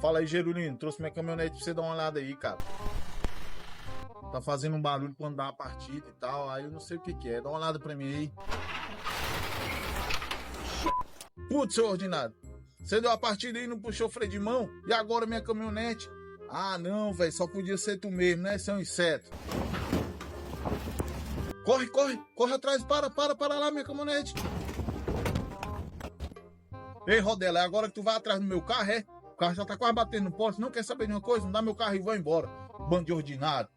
Fala aí, Gerulino, trouxe minha caminhonete pra você dar uma olhada aí, cara. Tá fazendo um barulho quando dá a partida e tal, aí eu não sei o que que é. Dá uma olhada pra mim aí. Putz, seu ordinário. Você deu a partida aí e não puxou o freio de mão? E agora minha caminhonete? Ah, não, velho, só podia ser tu mesmo, né, seu inseto? Corre, corre, corre atrás, para lá, minha caminhonete. Ei, Rodela, é agora que tu vai atrás do meu carro, é? O carro já tá quase batendo no poste, não quer saber de uma coisa? Não dá meu carro e vai embora. Bando de ordinário.